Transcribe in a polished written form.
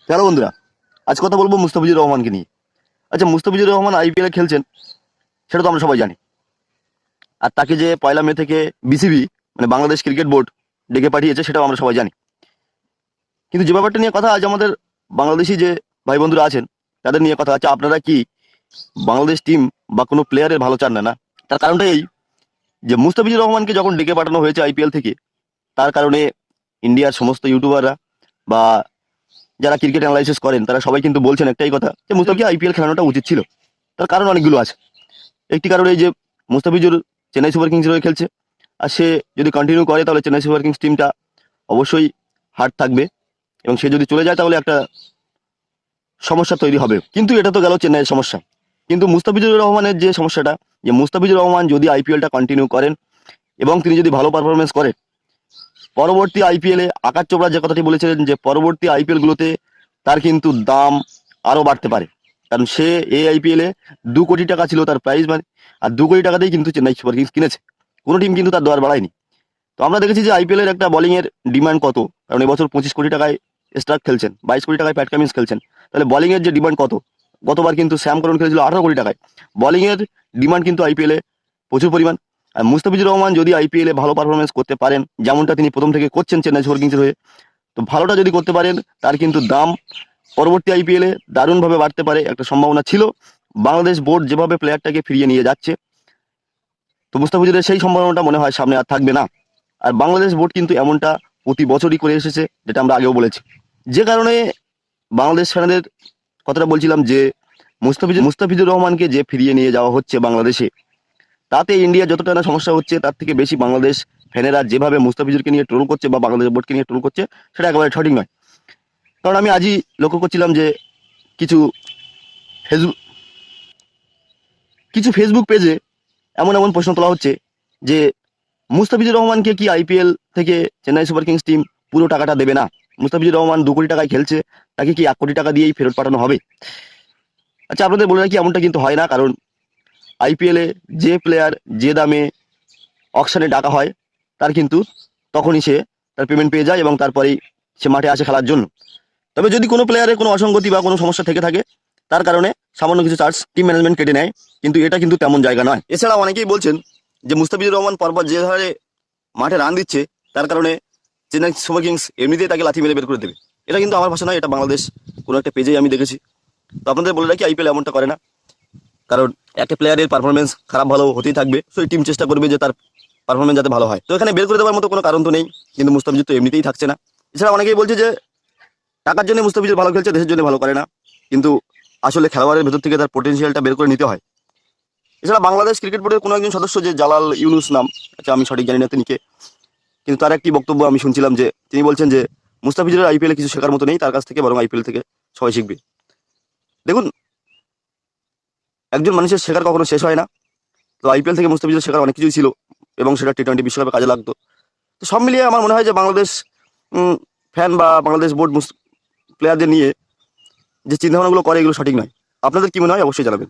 Hello বন্ধুরা, আজ কথা বলবো মুস্তাফিজুর রহমানকে নিয়ে। আচ্ছা, মুস্তাফিজুর রহমান আইপিএল এ খেলছেন সেটা তো আমরা সবাই জানি। আর তাকে যে 1 মে থেকে বিসিবি মানে বাংলাদেশ ক্রিকেট বোর্ড ডেকে পাঠিয়েছে সেটাও আমরা সবাই জানি। কিন্তু যে ব্যাপারটা নিয়ে কথা আজ আমাদের বাংলাদেশি যে ভাই বন্ধুরা আছেন তাদের নিয়ে কথা আছে, আপনারা কি বাংলাদেশ টিম বা কোনো প্লেয়ারের ভালো চান না? না, তার কারণটা এই যে মুস্তাফিজুর রহমানকে যখন ডেকে পাঠানো হয়েছে আইপিএল থেকে, তার কারণে ইন্ডিয়ার সমস্ত ইউটিউবাররা বা যারা ক্রিকেট অ্যানালাইসিস করেন তারা সবাই কিন্তু বলছেন একটাই কথা, যে মুস্তাফিজকে আইপিএল খেলানোটা উচিত ছিল। তার কারণ অনেকগুলো আছে। একটি কারণ এই যে মুস্তাফিজুর চেন্নাই সুপার কিংসের হয়ে খেলছে, আর সে যদি কন্টিনিউ করে তাহলে চেন্নাই সুপার কিংস টিমটা অবশ্যই হার্ড থাকবে, এবং সে যদি চলে যায় তাহলে একটা সমস্যা তৈরি হবে। কিন্তু এটা তো গেল চেন্নাইয়ের সমস্যা। কিন্তু মুস্তাফিজুর রহমানের যে সমস্যাটা, যে মুস্তাফিজুর রহমান যদি আইপিএলটা কন্টিনিউ করেন এবং তিনি যদি ভালো পারফরমেন্স করেন, পরবর্তী আইপিএলে আকাশ চোপড়া যে কথাটি বলেছিলেন যে পরবর্তী আইপিএল গুলোতে তার কিন্তু দাম আরো বাড়তে পারে, কারণ সে এই আইপিএলে 2 কোটি টাকা ছিল তার প্রাইস মানি, আর 2 কোটি টাকাতেই কিন্তু চেন্নাই সুপার কিংস কিনেছে। কোনো টিম কিন্তু তার দর বাড়ায়নি। তো আমরা দেখেছি যে আইপিএল এর একটা বোলিং এর ডিমান্ড কত, কারণ এবছর 25 কোটি টাকায় স্টার্ক খেলছেন, 22 কোটি টাকায় প্যাট কামিন্স খেলছেন। তাহলে বোলিং এর যে ডিমান্ড কত, গতবার কিন্তু স্যাম করন খেলেছিল 18 কোটি টাকায়। বোলিং এর ডিমান্ড কিন্তু আইপিএল এ প্রচুর পরিমাণ। আর মুস্তাফিজুর রহমান যদি আইপিএল এ ভালো পারফরমেন্স করতে পারেন, যেমনটা তিনি প্রথম থেকে করছেন চেন্নাই সুপার কিংসের হয়ে, তো ভালোটা যদি করতে পারেন তার কিন্তু দাম পরবর্তী আইপিএলে দারুণভাবে বাড়তে পারে, একটা সম্ভাবনা ছিল। বাংলাদেশ বোর্ড যেভাবে প্লেয়ারটাকে ফিরিয়ে নিয়ে যাচ্ছে, তো মুস্তাফিজুরের সেই সম্ভাবনাটা মনে হয় সামনে আর থাকবে না। আর বাংলাদেশ বোর্ড কিন্তু এমনটা প্রতি বছরই করে এসেছে, যেটা আমরা আগেও বলেছি। যে কারণে বাংলাদেশ ফ্যানদের কথাটা বলছিলাম যে মুস্তাফিজুর রহমানকে যে ফিরিয়ে নিয়ে যাওয়া হচ্ছে বাংলাদেশে, তাতে ইন্ডিয়া যতটা না সমস্যা হচ্ছে, তার থেকে বেশি বাংলাদেশ ফ্যানেরা যেভাবে মুস্তাফিজুরকে নিয়ে ট্রোল করছে বা বাংলাদেশ বোর্ডকে নিয়ে ট্রোল করছে, সেটা একেবারে সঠিক নয়। কারণ আমি আজই লক্ষ্য করছিলাম যে কিছু ফেসবুক ফেসবুক পেজে এমন এমন প্রশ্ন তোলা হচ্ছে যে মুস্তাফিজুর রহমানকে কি আইপিএল থেকে চেন্নাই সুপার কিংস টিম পুরো টাকাটা দেবে না? মুস্তাফিজুর রহমান 2 কোটি টাকায় খেলছে, তাকে কি 1 কোটি টাকা দিয়েই ফেরত পাঠানো হবে? আচ্ছা, আপনাদের বলে রাখি এমনটা কিন্তু হয় না, কারণ আইপিএলে যে প্লেয়ার যে দামে অকশনে ডাকা হয় তার কিন্তু তখনই সে তার পেমেন্ট পেয়ে যায় এবং তারপরেই সে মাঠে আসে খেলার জন্য। তবে যদি কোনো প্লেয়ারের কোনো অসঙ্গতি বা কোনো সমস্যা থেকে থাকে, তার কারণে সামান্য কিছু চার্জ টিম ম্যানেজমেন্ট কেটে নেয়, কিন্তু এটা কিন্তু তেমন জায়গা নয়। এছাড়া অনেকেই বলছেন যে মুস্তাফিজুর রহমান পরপর যে হারে মাঠে রান দিচ্ছে, তার কারণে চেন্নাই সুপার কিংস এমনিতেই তাকে লাথি মেরে বের করে দেবে। এটা কিন্তু আমার ভাষা নয়, এটা বাংলাদেশ কোনো একটা পেজেই আমি দেখেছি। তো আপনাদের বলে রাখি আইপিএল এমনটা করে না, কারণ একটা প্লেয়ারের পারফরমেন্স খারাপ ভালো হতেই থাকবে, সেই টিম চেষ্টা করবে যে তার পারফরমেন্স যাতে ভালো হয়। তো এখানে বের করে দেওয়ার মতো কোনো কারণ তো নেই, কিন্তু মুস্তাফিজুর তো এমনিতেই থাকছে না। এছাড়া অনেকেই বলছে যে টাকার জন্য মুস্তাফিজুর ভালো খেলছে, দেশের জন্য ভালো করে না, কিন্তু আসলে খেলোয়াড়ের ভেতর থেকে তার পটেনশিয়ালটা বের করে নিতে হয়। এছাড়া বাংলাদেশ ক্রিকেট বোর্ডের কোনো একজন সদস্য, যে জালাল ইউনুস নাম, আচ্ছা আমি সঠিক জানি না তিনি কে, কিন্তু তার একটি বক্তব্য আমি শুনছিলাম যে তিনি বলছেন যে মুস্তাফিজুরের আইপিএলে কিছু শেখার মতো নেই, তার কাছ থেকে বরং আইপিএল থেকে সবাই শিখবে। দেখুন, একজন মানুষের শেখার কখনো শেষ হয় না। তো আইপিএল থেকে মুস্তাফিজুর শেখার অনেক কিছুই ছিল, এবং সেটা টি-20 বিশ্বকাপে কাজে লাগতো। তো সব মিলিয়ে আমার মনে হয় যে বাংলাদেশ ফ্যান বা বাংলাদেশ বোর্ড প্লেয়ারদের নিয়ে যে চিন্তাভাবনাগুলো করে, এগুলো সঠিক নয়। আপনাদের কি মনে হয় অবশ্যই জানাবেন।